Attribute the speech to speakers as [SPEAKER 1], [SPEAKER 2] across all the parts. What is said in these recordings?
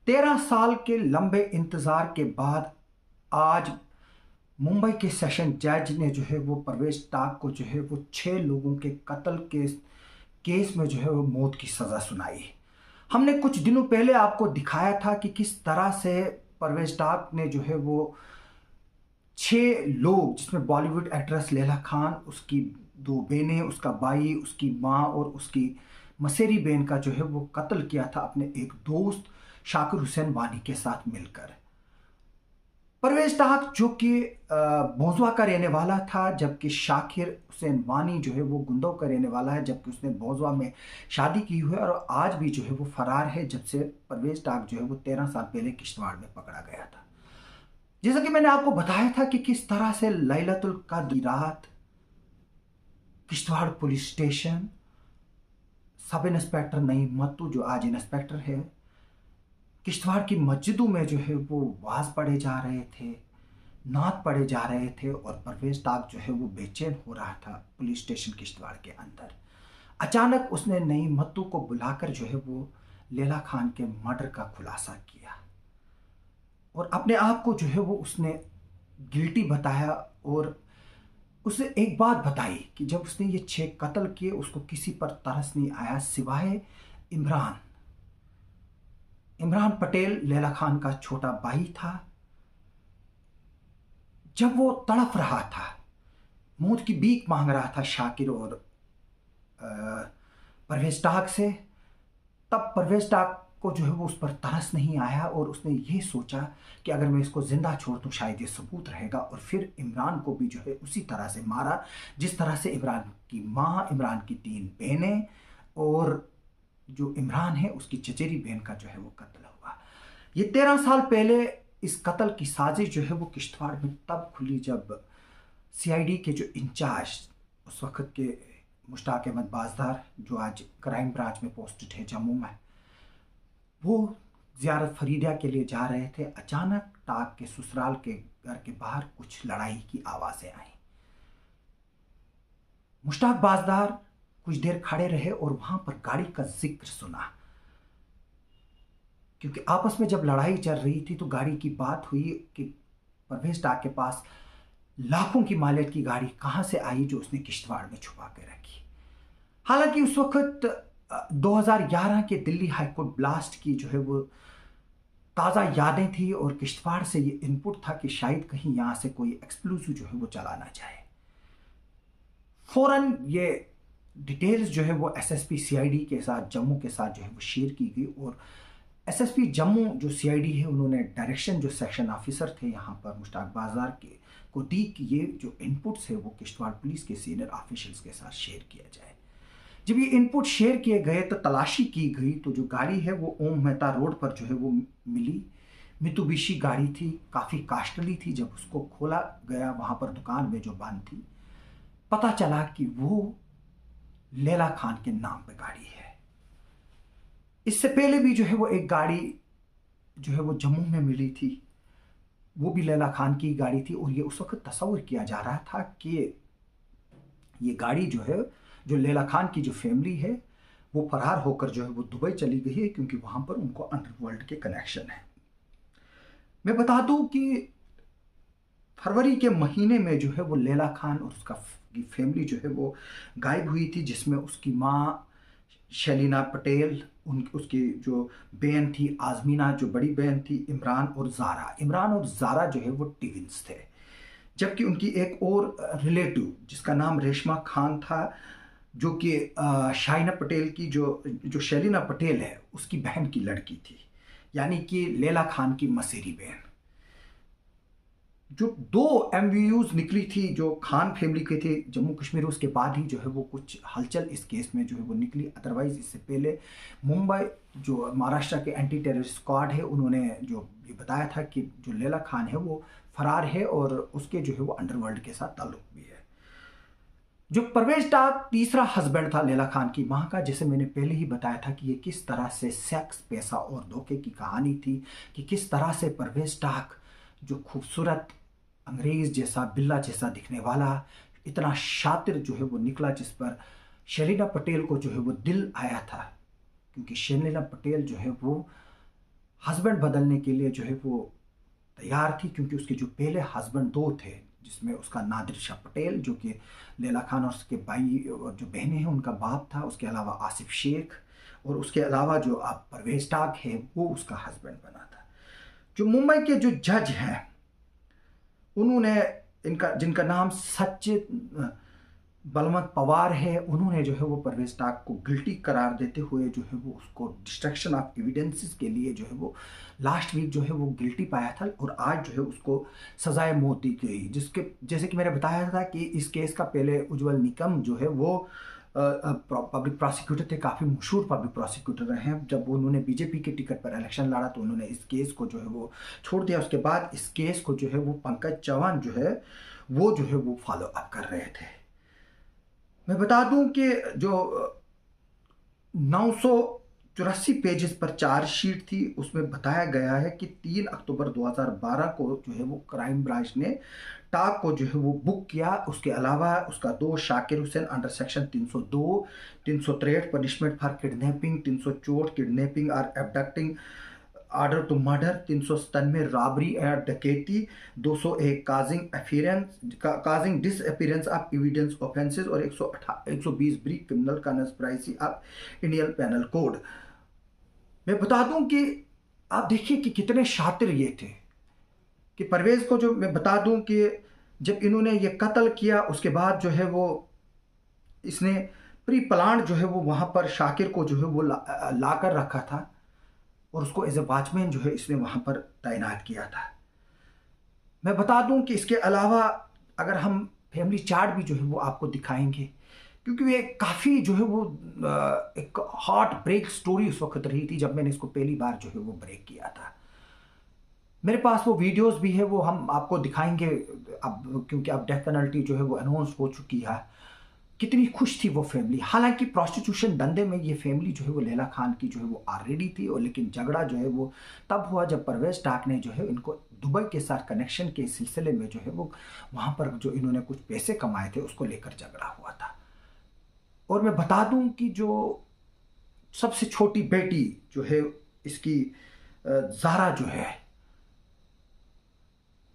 [SPEAKER 1] 13 साल के लंबे इंतजार के बाद आज मुंबई के सेशन जज ने जो है वो परवेज टाक को जो है वो 6 लोगों के कत्ल के केस में जो है वो मौत की सज़ा सुनाई। हमने कुछ दिनों पहले आपको दिखाया था कि किस तरह से परवेज टाक ने जो है वो 6 लोग, जिसमें बॉलीवुड एक्ट्रेस लैला खान, उसकी 2 बहनें, उसका भाई, उसकी माँ और उसकी मसेरी बहन का जो है वो कत्ल किया था अपने एक दोस्त शाकिर हुसैन वानी के साथ मिलकर। परवेज टाक जो कि भोजवा का रहने वाला था, जबकि शाकिर हुसैन वानी जो है वो गुंदो का रहने वाला है, जबकि उसने भोजवा में शादी की हुई है और आज भी जो है वो फरार है, जब से परवेज टाक जो है वो 13 साल पहले किश्तवाड़ में पकड़ा गया था। जैसा कि मैंने आपको बताया था कि किस तरह से लैलतुल कद्र की रात Kishtwar police station sub inspector Naeem Mattu, जो आज इंस्पेक्टर है, किश्तवाड़ की मस्जिदों में जो है वो वाज पढ़े जा रहे थे, नात पढ़े जा रहे थे और परवेज टाक जो है वो बेचैन हो रहा था पुलिस स्टेशन किश्तवाड़ के अंदर। अचानक उसने नईम मत्तू को बुलाकर जो है वो लैला खान के मर्डर का खुलासा किया और अपने आप को जो है वो उसने गिल्टी बताया और उसे एक बात बताई कि जब उसने ये 6 कत्ल किए उसको किसी पर तरस नहीं आया सिवाय इमरान पटेल, लैला खान का छोटा भाई था। जब वो तड़प रहा था, मौत की भीख मांग रहा था शाकिर और परवेज टाक से, तब परवेज टाक को जो है वो उस पर तरस नहीं आया और उसने ये सोचा कि अगर मैं इसको जिंदा छोड़ दूं शायद ये सबूत रहेगा, और फिर इमरान को भी जो है उसी तरह से मारा जिस तरह से इमरान की माँ, इमरान की 3 बहनें और जो इमरान है उसकी चचेरी बहन का जो है वो कत्ल हुआ। ये 13 साल पहले इस कत्ल की साजिश जो है वो किश्तवाड़ में तब खुली जब सीआईडी के जो इंचार्ज उस वक्त के मुश्ताक अहमद बाजदार, जो आज क्राइम ब्रांच में पोस्टेड है जम्मू में, वो ज़ियारत फरीदिया के लिए जा रहे थे। अचानक टाक के ससुराल के घर के बाहर कुछ लड़ाई की आवाज़ें आई। मुश्ताक बाजदार कुछ देर खड़े रहे और वहां पर गाड़ी का जिक्र सुना, क्योंकि आपस में जब लड़ाई चल रही थी तो गाड़ी की बात हुई कि परवेज टाक के पास लाखों की मालियत की गाड़ी कहां से आई जो उसने किश्तवाड़ में छुपा के रखी। हालांकि उस वक्त 2011 के दिल्ली हाईकोर्ट ब्लास्ट की जो है वो ताज़ा यादें थी और किश्तवाड़ से ये इनपुट था कि शायद कहीं यहाँ से कोई एक्सप्लोसिव जो है वो चला ना जाए। फौरन ये डिटेल्स जो है वो एसएसपी सीआईडी के साथ, जम्मू के साथ जो है वो शेयर की गई और एसएसपी जम्मू जो सीआईडी है उन्होंने डायरेक्शन जो सेक्शन ऑफिसर थे यहाँ पर मुश्ताक बाजार के को दी कि ये जो इनपुट्स है वो किश्तवाड़ पुलिस के सीनियर ऑफिशियल्स के साथ शेयर किया जाए। जब ये इनपुट शेयर किए गए तो तलाशी की गई, तो जो गाड़ी है वो ओम मेहता रोड पर जो है वो मिली। मित्सुबिशी गाड़ी थी, काफ़ी कास्टली थी। जब उसको खोला गया वहाँ पर दुकान में जो बंद थी, पता चला कि वो लैला खान के नाम पे गाड़ी है। इससे पहले भी जो है वो एक गाड़ी जो है वो जम्मू में मिली थी, वो भी लैला खान की गाड़ी थी और ये उस वक्त तस्वीर किया जा रहा था कि ये गाड़ी जो है, जो लैला खान की जो फैमिली है वो फरार होकर जो है वो दुबई चली गई है, क्योंकि वहाँ पर उनको अंडरवर्ल्ड के कनेक्शन है। मैं बता दूं कि फरवरी के महीने में जो है वो लैला खान और उसका फैमिली जो है वो गायब हुई थी, जिसमें उसकी माँ शलीना पटेल, उसकी जो बहन थी आजमीना, जो बड़ी बहन थी इमरान और ज़ारा जो है वो ट्विंस थे, जबकि उनकी एक और रिलेटिव जिसका नाम रेशमा खान था, जो कि शाइना पटेल की जो शलीना पटेल है उसकी बहन की लड़की थी, यानी कि लैला खान की मसेरी बहन। जो 2 MVUs निकली थी जो खान फैमिली के थे जम्मू कश्मीर, उसके बाद ही जो है वो कुछ हलचल इस केस में जो है वो निकली। अदरवाइज इससे पहले मुंबई जो महाराष्ट्र के एंटी टेररिस्ट स्क्वाड है उन्होंने जो ये बताया था कि जो लैला खान है वो फरार है और उसके जो है वो अंडरवर्ल्ड के साथ ताल्लुक भी है। जो परवेज टाक तीसरा हस्बैंड था लैला खान की माँ का, जैसे मैंने पहले ही बताया था कि ये किस तरह से सेक्स, पैसा और धोखे की कहानी थी, कि किस तरह से परवेज टाक जो खूबसूरत अंग्रेज जैसा, बिल्ला जैसा दिखने वाला, इतना शातिर जो है वो निकला, जिस पर शलीना पटेल को जो है वो दिल आया था, क्योंकि शलीना पटेल जो है वो हस्बैंड बदलने के लिए जो है वो तैयार थी, क्योंकि उसके जो पहले हस्बैंड दो थे, जिसमें उसका नादिर शाह पटेल जो कि लैला खान और उसके भाई और जो बहनें हैं उनका बाप था, उसके अलावा आसिफ शेख, और उसके अलावा जो आप परवेज टाक है वो उसका हस्बैंड बना था। जो मुंबई के जो जज हैं उन्होंने इनका जिनका नाम सचित बलवंत पवार है, उन्होंने जो है वो परवेज टाक को गिल्टी करार देते हुए जो है वो उसको डिस्ट्रक्शन ऑफ एविडेंसेस के लिए जो है वो लास्ट वीक जो है वो गिल्टी पाया था, और आज जो है उसको सजाए मौत दी गई। जिसके जैसे कि मैंने बताया था कि इस केस का पहले उज्जवल निकम जो है वो पब्लिक प्रोसिक्यूटर थे, काफ़ी मशहूर पब्लिक प्रोसिक्यूटर रहे हैं। जब उन्होंने बीजेपी के टिकट पर इलेक्शन लड़ा तो उन्होंने इस केस को जो है वो छोड़ दिया। उसके बाद इस केस को जो है वो पंकज चौहान जो है वो फॉलो अप कर रहे थे। मैं बता दूं कि जो 984 पेजेस पर चार्जशीट थी, उसमें बताया गया है कि 3 अक्टूबर 2012 को जो है वो क्राइम ब्रांच ने टाक को जो है वो बुक किया। उसके अलावा उसका दोस्त Shakir Hussain under section 302, 363 punishment for kidnapping, 364 kidnapping और abducting order to murder, 397 robbery and dacoity, 201 causing disappearance of evidence offences और 120 ब्रीक criminal conspiracy of Indian penal code. मैं बता दूं कि आप देखिए कि कितने शातिर ये थे कि परवेज को जो मैं बता दूं कि जब इन्होंने ये कत्ल किया उसके बाद जो है वो इसने प्री प्लान जो है वो वहाँ पर शाकिर को जो है वो ला कर रखा था, और उसको एज ए वॉचमैन जो है इसने वहाँ पर तैनात किया था। मैं बता दूं कि इसके अलावा अगर हम फैमिली चार्ट भी जो है वो आपको दिखाएंगे, क्योंकि ये काफ़ी जो है वो एक हार्ट ब्रेक स्टोरी उस वक्त रही थी जब मैंने इसको पहली बार जो है वो ब्रेक किया था। मेरे पास वो वीडियोस भी है, वो हम आपको दिखाएंगे अब, क्योंकि अब डेथ पेनल्टी जो है वो अनाउंस हो चुकी है। कितनी खुश थी वो फैमिली। हालांकि प्रोस्टिट्यूशन धंधे में ये फैमिली जो है वो लैला खान की जो है वो ऑलरेडी थी, और लेकिन झगड़ा जो है वो तब हुआ जब परवेज टाक ने जो है इनको दुबई के साथ कनेक्शन के सिलसिले में जो है वो वहाँ पर जो इन्होंने कुछ पैसे कमाए थे उसको लेकर झगड़ा हुआ था। और मैं बता दूं कि जो सबसे छोटी बेटी जो है इसकी ज़ारा जो है,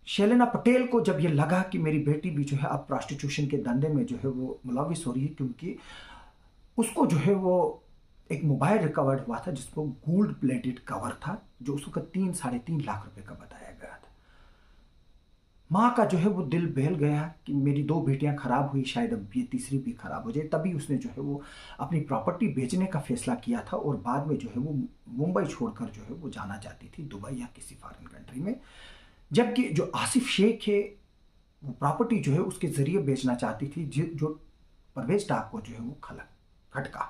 [SPEAKER 1] शैलेना पटेल को जब ये लगा कि मेरी बेटी भी जो है अब प्रोस्टिट्यूशन के धंधे में जो है वो मुलविस हो रही है, क्योंकि उसको जो है वो एक मोबाइल रिकवर्ड हुआ था जिसको गोल्ड प्लेटेड कवर था, जो उसको 3-3.5 लाख रुपए का बताया गया था। माँ का जो है वो दिल बहल गया कि मेरी 2 बेटियां खराब हुई, शायद अब ये तीसरी भी खराब हो जाए। तभी उसने जो है वो अपनी प्रॉपर्टी बेचने का फैसला किया था, और बाद में जो है वो मुंबई छोड़कर जो है वो जाना चाहती थी दुबई या किसी फॉरेन कंट्री में। जबकि जो आसिफ शेख है वो प्रॉपर्टी जो है उसके ज़रिए बेचना चाहती थी, जो परवेज टाक को जो है वो खटका।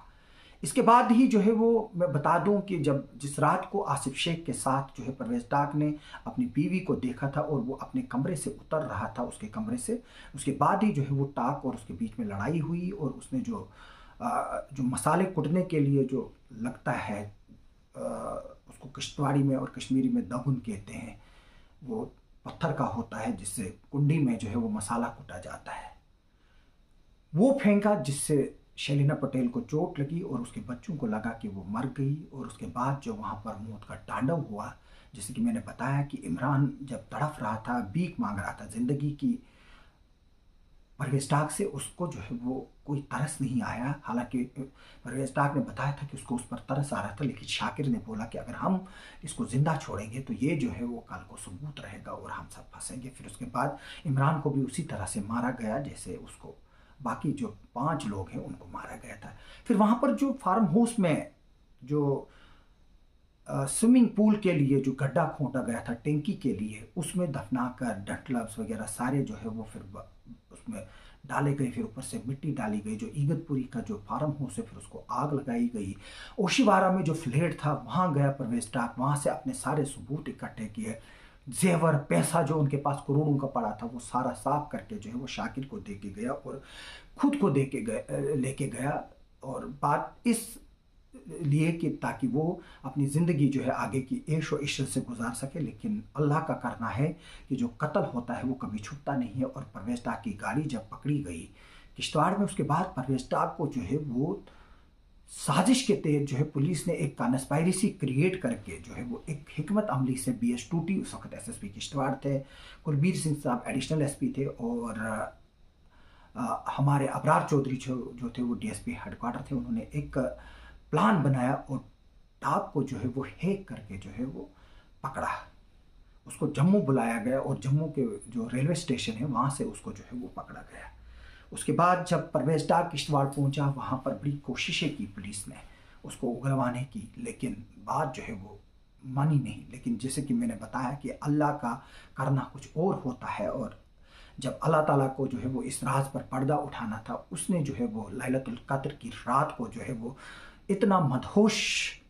[SPEAKER 1] इसके बाद ही जो है वो मैं बता दूं कि जब जिस रात को आसिफ शेख के साथ जो है परवेज टाक ने अपनी बीवी को देखा था और वो अपने कमरे से उतर रहा था उसके कमरे से, उसके बाद ही जो है वो टाक और उसके बीच में लड़ाई हुई, और उसने जो मसाले कुटने के लिए जो लगता है उसको किश्तवाड़ी में और कश्मीरी में दहुन कहते हैं, वो पत्थर का होता है जिससे कुंडी में जो है वो मसाला कुटा जाता है, वो फेंका, जिससे शैलेना पटेल को चोट लगी और उसके बच्चों को लगा कि वो मर गई। और उसके बाद जो वहाँ पर मौत का तांडव हुआ, जैसे कि मैंने बताया कि इमरान जब तड़फ रहा था, भीख मांग रहा था ज़िंदगी की परवेज टाक से, उसको जो है वो कोई तरस नहीं आया। हालांकि परवेज टाक ने बताया था कि उसको उस पर तरस आ रहा था, लेकिन शाकिर ने बोला कि अगर हम इसको ज़िंदा छोड़ेंगे तो ये जो है वो कल को सबूत रहेगा और हम सब फंसेंगे। फिर उसके बाद इमरान को भी उसी तरह से मारा गया जैसे उसको बाकी जो 5 लोग हैं उनको मारा गया था। फिर वहाँ पर जो फार्म हाउस में जो स्विमिंग पूल के लिए जो गड्ढा खोदा गया था टैंकी के लिए, उसमें दफनाकर डट ग्लव्स वगैरह सारे जो है वो फिर उसमें डाले गए। फिर ऊपर से मिट्टी डाली गई। जो इगतपुरी का जो फार्म हाउस है फिर उसको आग लगाई गई। ओशिवारा में जो फ्लैट था वहाँ गया परवेज टाक, वहाँ से अपने सारे सबूत इकट्ठे किए, जेवर पैसा जो उनके पास करोड़ों का पड़ा था वो सारा साफ करके जो है वो शाकिर को दे के गया और खुद को दे के गए लेके गया। और बात इस लिए कि ताकि वो अपनी ज़िंदगी जो है आगे की ऐश व इश्रत से गुजार सके। लेकिन अल्लाह का करना है कि जो कत्ल होता है वो कभी छुपता नहीं है। और परवेज टाक की गाड़ी जब पकड़ी गई किश्तवाड़ में, उसके बाद परवेज टाक को जो है वो साजिश के तहत जो है पुलिस ने एक कॉन्स्पायरेसी क्रिएट करके जो है वो एक हिकमत अमली से BS टूटी, उस वक्त SSP किश्तवाड़ थे, कुलबीर सिंह साहब एडिशनल SP थे, और हमारे अबरार चौधरी जो थे वो DSP हेडक्वार्टर थे। उन्होंने एक प्लान बनाया और टाप को जो है वो हैक करके जो है वो पकड़ा, उसको जम्मू बुलाया गया और जम्मू के जो रेलवे स्टेशन है वहाँ से उसको जो है वो पकड़ा गया। उसके बाद जब परवेज़ डार किश्तवाड़ पहुंचा, वहाँ पर बड़ी कोशिशें की पुलिस ने उसको उगलवाने की, लेकिन बात जो है वो मानी नहीं। लेकिन जैसे कि मैंने बताया कि अल्लाह का करना कुछ और होता है, और जब अल्लाह ताला को जो है वो इस राज पर पर्दा उठाना था, उसने जो है वो लैलतुल कद्र की रात को जो है वो इतना मदहोश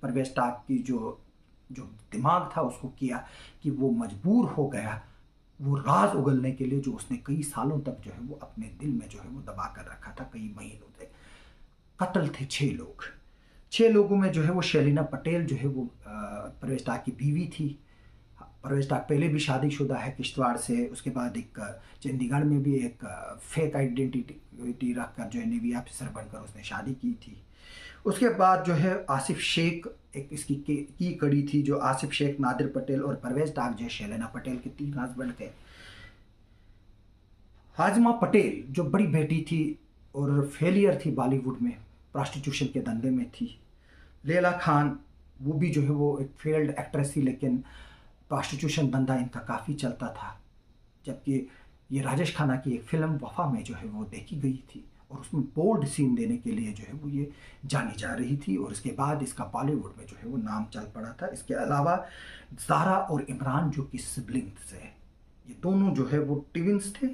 [SPEAKER 1] परवेज़ डार की जो दिमाग था उसको किया कि वो मजबूर हो गया वो राज उगलने के लिए जो उसने कई सालों तक जो है वो अपने दिल में जो है वो दबा कर रखा था, कई महीनों से। कत्ल थे 6 लोग। 6 लोगों में जो है वो शैलीना पटेल जो है वो परवेज़ डार की बीवी थी। परवेज़ डार पहले भी शादीशुदा है किश्तवाड़ से। उसके बाद एक चंडीगढ़ में भी एक फेक आइडेंटिटी रखकर जो है नेवी ऑफिसर बनकर उसने शादी की थी। उसके बाद जो है आसिफ शेख एक इसकी की कड़ी थी, जो आसिफ शेख, नादिर पटेल और परवेज़ डार जो शैलेना पटेल के 3 हस्बैंड थे। हाजमा पटेल जो बड़ी बेटी थी और फेलियर थी बॉलीवुड में, प्रोस्टिट्यूशन के धंधे में थी। लैला खान वो भी जो है वो एक फेल्ड एक्ट्रेस थी, लेकिन प्रोस्टिट्यूशन धंधा इनका काफ़ी चलता था। जबकि ये राजेश खन्ना की एक फिल्म वफा में जो है वो देखी गई थी और उसमें बोल्ड सीन देने के लिए जो है वो ये जानी जा रही थी, और इसके बाद इसका बॉलीवुड में जो है वो नाम चल पड़ा था। इसके अलावा ज़ारा और इमरान जो कि सिबलिंग्स है, ये दोनों जो है वो ट्विंस थे,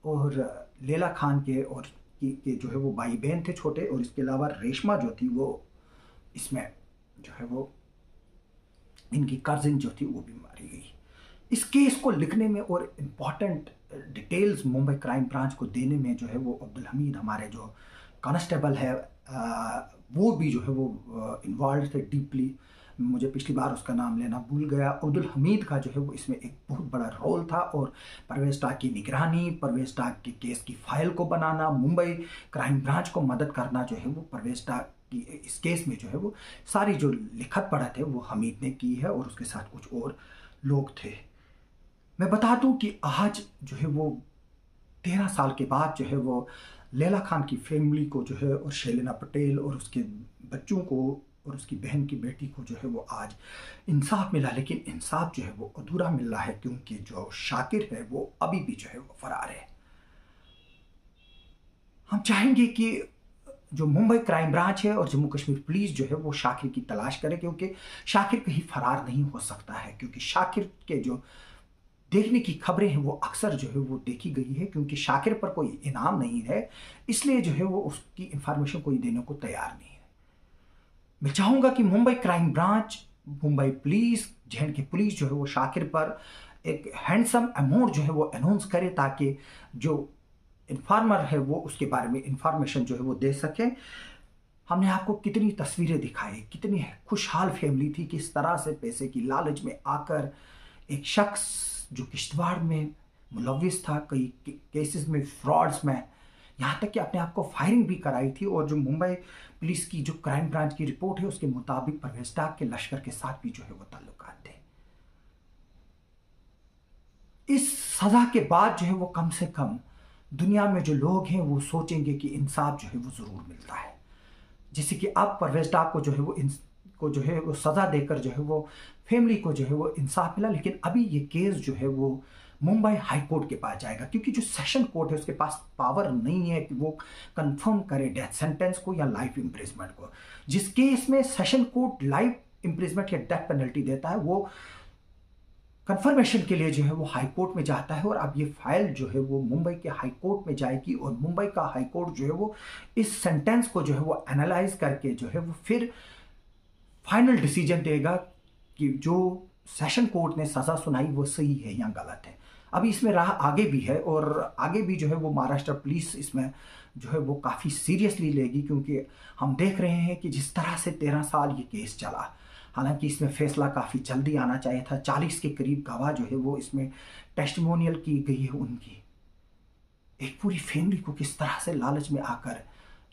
[SPEAKER 1] और लैला खान के और के जो है वो भाई बहन थे छोटे, और इसके अलावा रेशमा जो थी वो इसमें जो है वो इनकी कजिन जो थी वो भी मारी गई। इस केस को लिखने में और important details Mumbai crime branch को देने में जो है वो अब्दुल हमीद हमारे जो कांस्टेबल है वो भी जो है वो इन्वॉल्व थे डीपली। मुझे पिछली बार उसका नाम लेना भूल गया। अब्दुल हमीद का जो है वो इसमें एक बहुत बड़ा रोल था, और परवेज़ डार की निगरानी, परवेज़ डार के केस की फाइल को बनाना, मुंबई क्राइम ब्रांच को मदद करना जो है वो परवेज़ डार की इस केस में जो है वो सारी जो लिखत पढ़त है वो हमीद ने की है, और उसके साथ कुछ और लोग थे। मैं बता दूं कि आज जो है वो 13 साल के बाद जो है वो लैला खान की फैमिली को जो है, और शैलेना पटेल और उसके बच्चों को और उसकी बहन की बेटी को जो है वो आज इंसाफ मिला, लेकिन इंसाफ जो है वो अधूरा मिल रहा है, क्योंकि जो शाकिर है वो अभी भी जो है वो फरार है। हम चाहेंगे कि जो मुंबई क्राइम ब्रांच है और जम्मू कश्मीर पुलिस जो है वो शाकिर की तलाश करे, क्योंकि शाकिर कहीं फरार नहीं हो सकता है, क्योंकि शाकिर के जो देखने की खबरें हैं वो अक्सर जो है वो देखी गई है, क्योंकि शाकिर पर कोई इनाम नहीं है, इसलिए जो है वो उसकी इंफॉर्मेशन कोई देने को तैयार नहीं है। मैं चाहूँगा कि Mumbai crime branch, Mumbai police, J&K police जो है वो शाकिर पर एक हैंडसम अमाउंट जो है वो अनाउंस करे, ताकि जो इन्फॉर्मर है वो उसके बारे में इंफॉर्मेशन जो है वो दे सके। हमने आपको कितनी तस्वीरें दिखाई, कितनी खुशहाल फैमिली थी, किस तरह से पैसे की लालच में आकर एक शख्स जो किश्तवाड़ में मुलविस था, कई केसेस में फ्रॉड्स में, यहाँ तक कि अपने आप को फायरिंग भी कराई थी, और जो मुंबई पुलिस की जो क्राइम ब्रांच की रिपोर्ट है उसके मुताबिक परवेज़ डार के लश्कर के साथ भी जो है वो ताल्लुकात थे। इस सज़ा के बाद जो है वो कम से कम दुनिया में जो लोग हैं वो सोचेंगे कि इंसाफ जो है वो ज़रूर मिलता है। जैसे कि अब परवेज़ डार को जो है वो सज़ा देकर जो है वो फैमिली को जो है वो इंसाफ मिला, लेकिन अभी ये केस जो है वो मुंबई हाई कोर्ट के पास जाएगा, क्योंकि जो सेशन कोर्ट है उसके पास पावर नहीं है कि वो कंफर्म करे डेथ सेंटेंस को या लाइफ इम्प्रिजमेंट को। जिस केस में सेशन कोर्ट लाइफ इम्प्रिजमेंट या डेथ पेनल्टी देता है वो कंफर्मेशन के लिए जो है वो हाई कोर्ट में जाता है, और अब ये फाइल जो है वो मुंबई के हाई कोर्ट में जाएगी, और मुंबई का हाई कोर्ट जो है वो इस सेंटेंस को जो है वो एनालाइज करके जो है वो फिर फाइनल डिसीजन देगा कि जो सेशन कोर्ट ने सज़ा सुनाई वो सही है या गलत है। अभी इसमें राह आगे भी है, और आगे भी जो है वो महाराष्ट्र पुलिस इसमें जो है वो काफ़ी सीरियसली लेगी, क्योंकि हम देख रहे हैं कि जिस तरह से 13 साल ये केस चला, हालांकि इसमें फैसला काफ़ी जल्दी आना चाहिए था। 40 के करीब गवाह जो है वो इसमें टेस्टिमोनियल की गई है उनकी। एक पूरी फैमिली को किस तरह से लालच में आकर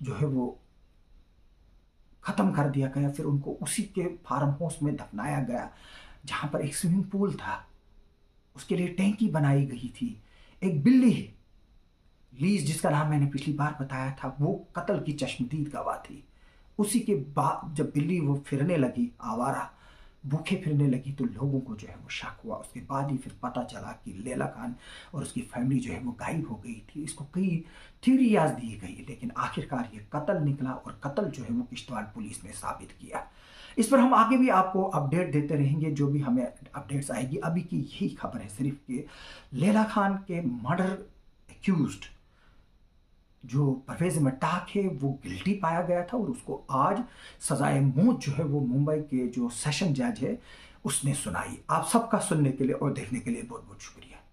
[SPEAKER 1] जो है वो ख़त्म कर दिया गया। फिर उनको उसी के फार्म हाउस में दफनाया गया जहाँ पर एक स्विमिंग पूल था, उसके लिए टैंकी बनाई गई थी। एक बिल्ली है लीज, जिसका नाम मैंने पिछली बार बताया था, वो कत्ल की चश्मदीद गवाह थी। उसी के बाद जब बिल्ली वो फिरने लगी, आवारा भूखे फिरने लगी, तो लोगों को जो है वो शक हुआ। उसके बाद ही फिर पता चला कि लैला खान और उसकी फैमिली जो है वो गायब हो गई थी। इसको कई थ्योरियाज दी गई, लेकिन आखिरकार ये कत्ल निकला, और कत्ल जो है वो किश्तवाड़ पुलिस ने साबित किया। इस पर हम आगे भी आपको अपडेट देते रहेंगे, जो भी हमें अपडेट्स आएगी। अभी की यही खबर है सिर्फ कि लैला खान के मर्डर एक्यूज्ड जो परवेज मट्टाक है वो गिल्टी पाया गया था, और उसको आज सजाए मौत जो है वो मुंबई के जो सेशन जज है उसने सुनाई। आप सबका सुनने के लिए और देखने के लिए बहुत बहुत शुक्रिया।